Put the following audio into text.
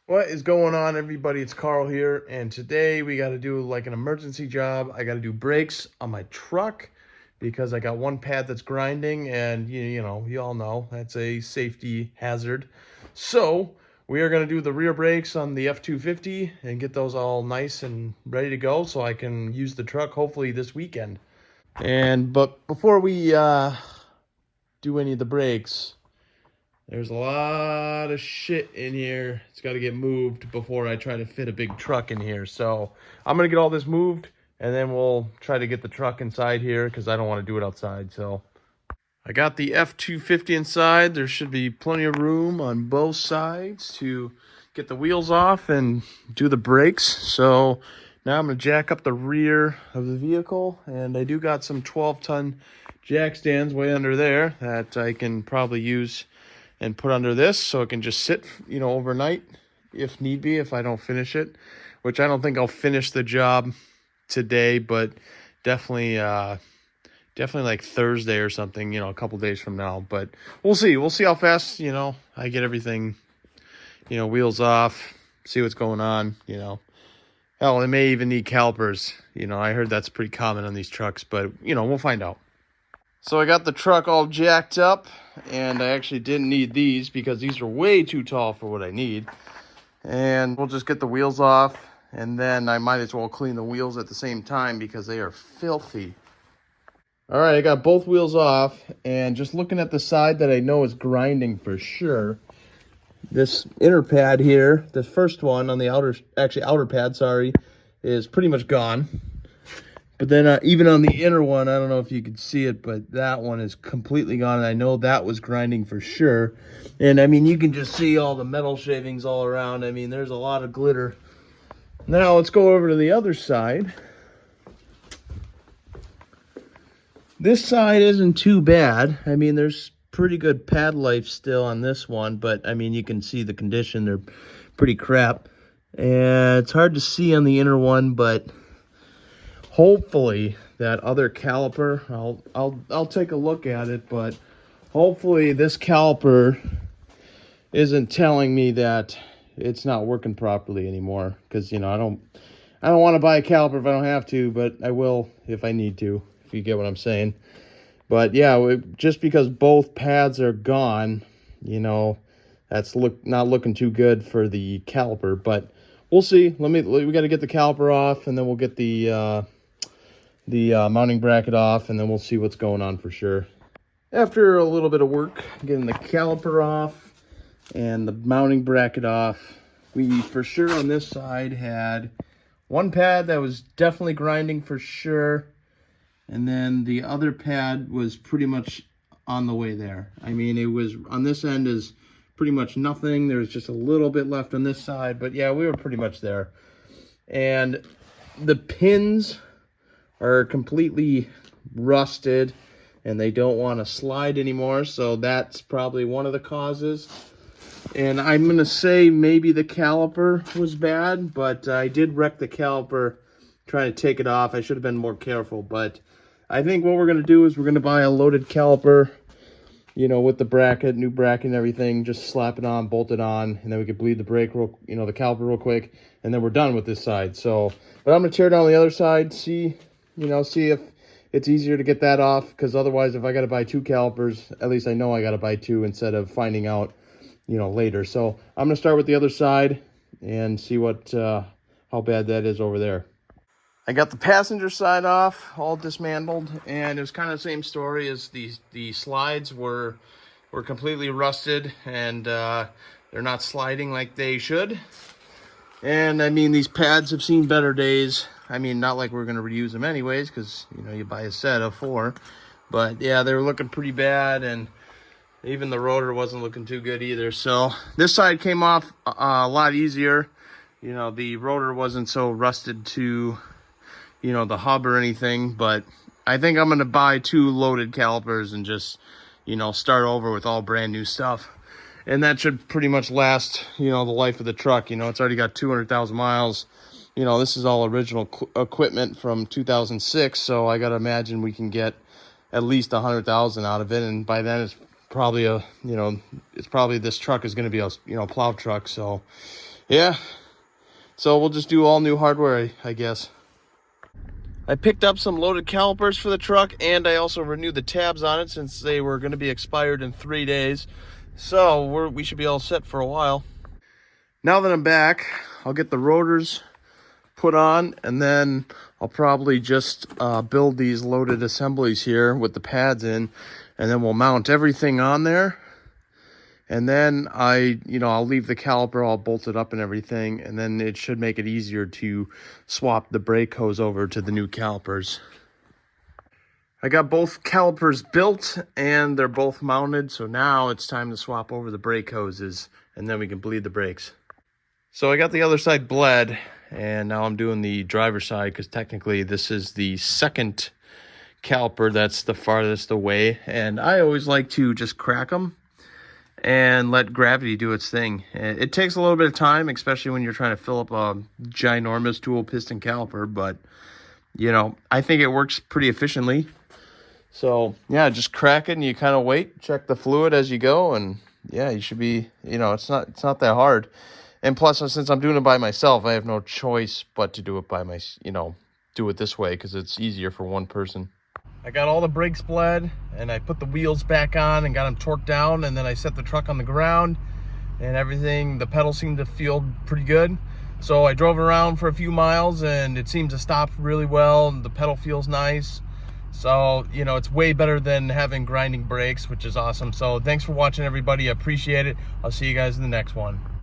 What is going on, everybody? It's Carl here, and today we got to do like an emergency job. I got to do brakes on my truck because I got one pad that's grinding, and you all know that's a safety hazard. So we are going to do the rear brakes on the F250 and get those all nice and ready to go, so I can use the truck hopefully this weekend. But before we do any of the brakes, there's a lot of shit in here. It's got to get moved before I try to fit a big truck in here. So I'm going to get all this moved, and then we'll try to get the truck inside here because I don't want to do it outside. So I got the F250 inside. There should be plenty of room on both sides to get the wheels off and do the brakes. So now I'm going to jack up the rear of the vehicle, and I do got some 12-ton jack stands way under there that I can probably use and put under this so it can just sit, overnight if need be, if I don't finish it, which I don't think I'll finish the job today, but definitely like Thursday or something, a couple days from now. But we'll see how fast, I get everything, wheels off, see what's going on, Hell, it may even need calipers. I heard that's pretty common on these trucks, but, we'll find out. So I got the truck all jacked up, and I actually didn't need these because these are way too tall for what I need. And we'll just get the wheels off, and then I might as well clean the wheels at the same time because they are filthy. All right, I got both wheels off, and just looking at the side that I know is grinding for sure, this inner pad here, the first one on the outer pad, sorry, is pretty much gone. But then even on the inner one, I don't know if you can see it, but that one is completely gone. And I know that was grinding for sure. And I mean, you can just see all the metal shavings all around. I mean, there's a lot of glitter. Now let's go over to the other side. This side isn't too bad. I mean, there's pretty good pad life still on this one, but I mean, you can see the condition. They're pretty crap. And it's hard to see on the inner one, but hopefully that other caliper, I'll take a look at it, but hopefully this caliper isn't telling me that it's not working properly anymore, because I don't want to buy a caliper if I don't have to, but I will if I need to, if you get what I'm saying. But yeah, just because both pads are gone, that's not looking too good for the caliper, but we'll see. We got to get the caliper off, and then we'll get the mounting bracket off, and then we'll see what's going on for sure. After a little bit of work getting the caliper off and the mounting bracket off, we for sure on this side had one pad that was definitely grinding for sure, and then the other pad was pretty much on the way there. I mean, it was on this end is pretty much nothing. There's just a little bit left on this side, but yeah, we were pretty much there. And the pins are completely rusted and they don't want to slide anymore, so that's probably one of the causes. And I'm going to say maybe the caliper was bad, but I did wreck the caliper trying to take it off. I should have been more careful, but I think what we're going to do is we're going to buy a loaded caliper, with the bracket, new bracket and everything, just slap it on, bolt it on, and then we could bleed the brake the caliper real quick, and then we're done with this side. So, but I'm going to tear down the other side, see if it's easier to get that off, because otherwise if I got to buy two calipers, at least I know I got to buy two instead of finding out, later. So I'm going to start with the other side and see how bad that is over there. I got the passenger side off, all dismantled, and it was kind of the same story as the slides were completely rusted, and they're not sliding like they should. And I mean, these pads have seen better days. I mean, not like we're going to reuse them anyways, because, you buy a set of 4. But yeah, they were looking pretty bad, and even the rotor wasn't looking too good either. So this side came off a lot easier. The rotor wasn't so rusted to, the hub or anything. But I think I'm going to buy 2 loaded calipers and just, start over with all brand new stuff. And that should pretty much last, the life of the truck. It's already got 200,000 miles. This is all original equipment from 2006. So I got to imagine we can get at least 100,000 out of it. And by then it's probably this truck is going to be a, plow truck. So Yeah, so we'll just do all new hardware, I guess. I picked up some loaded calipers for the truck, and I also renewed the tabs on it since they were going to be expired in 3 days. So we should be all set for a while. Now that I'm back, I'll get the rotors put on, and then I'll probably just build these loaded assemblies here with the pads in, and then we'll mount everything on there. And then I'll leave the caliper all bolted up and everything, and then it should make it easier to swap the brake hose over to the new calipers. I got both calipers built and they're both mounted, so now it's time to swap over the brake hoses, and then we can bleed the brakes. So I got the other side bled, and now I'm doing the driver's side because technically this is the second caliper that's the farthest away, and I always like to just crack them and let gravity do its thing. It takes a little bit of time, especially when you're trying to fill up a ginormous dual piston caliper, but I think it works pretty efficiently. So yeah, just crack it and you kind of wait, check the fluid as you go, and yeah, you should be, it's not that hard. And plus, since I'm doing it by myself, I have no choice but to do it by do it this way because it's easier for one person. I got all the brakes bled, and I put the wheels back on and got them torqued down, and then I set the truck on the ground and everything. The pedal seemed to feel pretty good. So I drove around for a few miles and it seemed to stop really well, and the pedal feels nice. So, it's way better than having grinding brakes, which is awesome. So thanks for watching, everybody. I appreciate it. I'll see you guys in the next one.